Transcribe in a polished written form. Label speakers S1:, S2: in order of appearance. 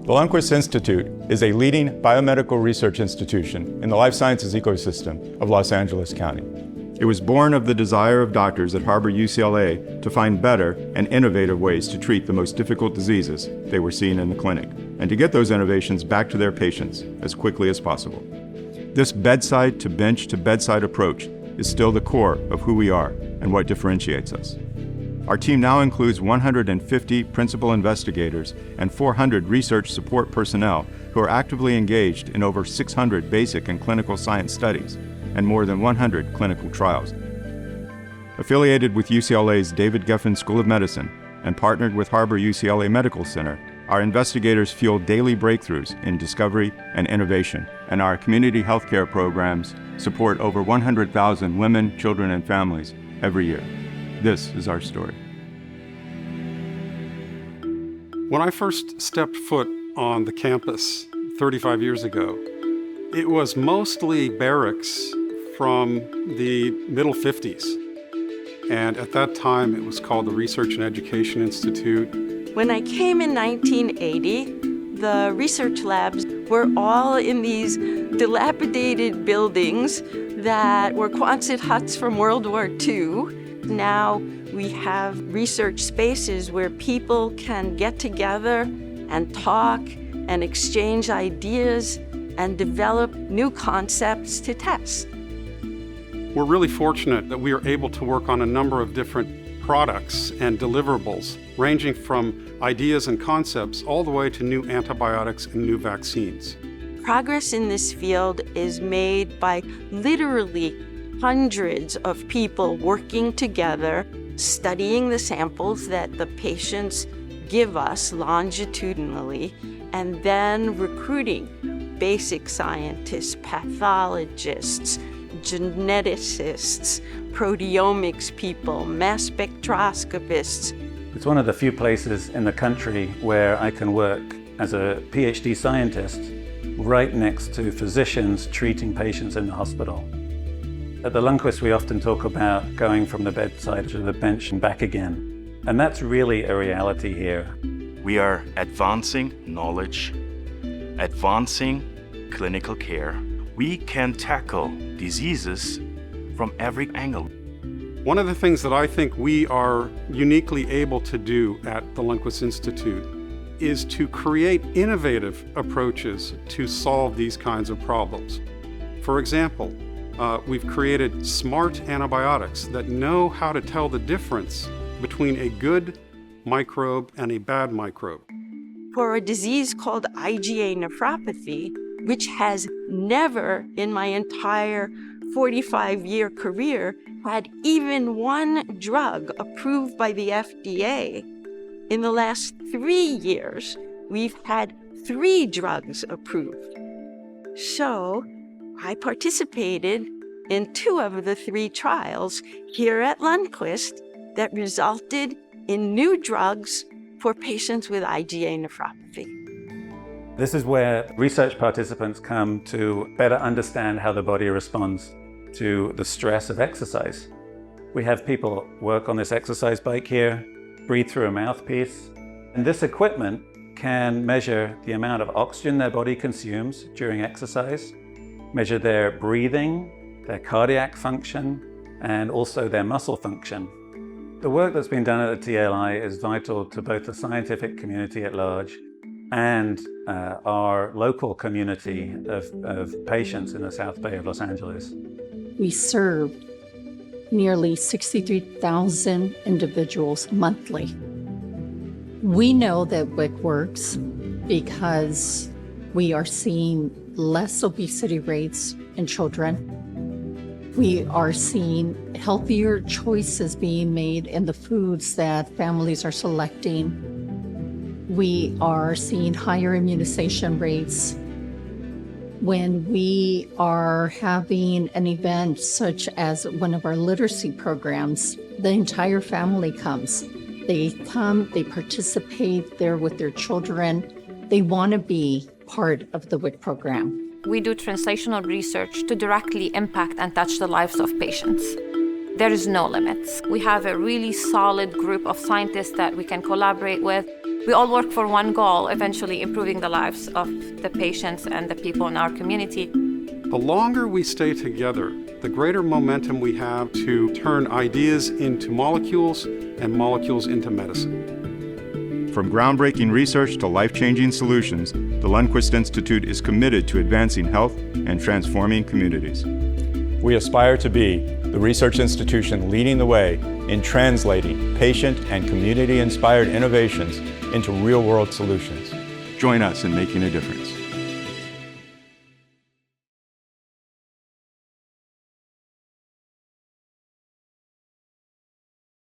S1: The Lundquist Institute is a leading biomedical research institution in the life sciences ecosystem of Los Angeles County. It was born of the desire of doctors at Harbor-UCLA to find better and innovative ways to treat the most difficult diseases they were seeing in the clinic, and to get those innovations back to their patients as quickly as possible. This bedside to bench to bedside approach is still the core of who we are and what differentiates us. Our team now includes 150 principal investigators and 400 research support personnel who are actively engaged in over 600 basic and clinical science studies and more than 100 clinical trials. Affiliated with UCLA's David Geffen School of Medicine and partnered with Harbor-UCLA Medical Center, our investigators fuel daily breakthroughs in discovery and innovation, and our community healthcare programs support over 100,000 women, children, and families every year. This is our story.
S2: When I first stepped foot on the campus 35 years ago, it was mostly barracks from the middle 50s. And at that time, it was called the Research and Education Institute.
S3: When I came in 1980, the research labs were all in these dilapidated buildings that were Quonset huts from World War II. Now we have research spaces where people can get together and talk and exchange ideas and develop new concepts to test.
S2: We're really fortunate that we are able to work on a number of different products and deliverables, ranging from ideas and concepts all the way to new antibiotics and new vaccines.
S3: Progress in this field is made by literally hundreds of people working together, studying the samples that the patients give us longitudinally, and then recruiting basic scientists, pathologists, geneticists, proteomics people, mass spectroscopists.
S4: It's one of the few places in the country where I can work as a PhD scientist right next to physicians treating patients in the hospital. At the Lundquist, we often talk about going from the bedside to the bench and back again. And that's really a reality here.
S5: We are advancing knowledge, advancing clinical care. We can tackle diseases from every angle.
S2: One of the things that I think we are uniquely able to do at the Lundquist Institute is to create innovative approaches to solve these kinds of problems. For example, we've created smart antibiotics that know how to tell the difference between a good microbe and a bad microbe.
S3: For a disease called IgA nephropathy, which has never in my entire 45-year career had even one drug approved by the FDA, in the last 3 years, we've had 3 drugs approved. So I participated in 2 of the 3 trials here at Lundquist that resulted in new drugs for patients with IgA nephropathy.
S4: This is where research participants come to better understand how the body responds to the stress of exercise. We have people work on this exercise bike here, breathe through a mouthpiece, and this equipment can measure the amount of oxygen their body consumes during exercise, measure their breathing, their cardiac function, and also their muscle function. The work that's been done at the TLI is vital to both the scientific community at large and our local community of patients in the South Bay of Los Angeles.
S6: We serve nearly 63,000 individuals monthly. We know that WIC works because we are seeing less obesity rates in children. We are seeing healthier choices being made in the foods that families are selecting. We are seeing higher immunization rates. When we are having an event such as one of our literacy programs, the entire family comes. They come, they participate, they're with their children. They want to be part of the WIC program.
S7: We do translational research to directly impact and touch the lives of patients. There is no limits. We have a really solid group of scientists that we can collaborate with. We all work for one goal, eventually improving the lives of the patients and the people in our community.
S2: The longer we stay together, the greater momentum we have to turn ideas into molecules and molecules into medicine.
S1: From groundbreaking research to life-changing solutions, the Lundquist Institute is committed to advancing health and transforming communities. We aspire to be the research institution leading the way in translating patient and community-inspired innovations into real-world solutions. Join us in making a difference.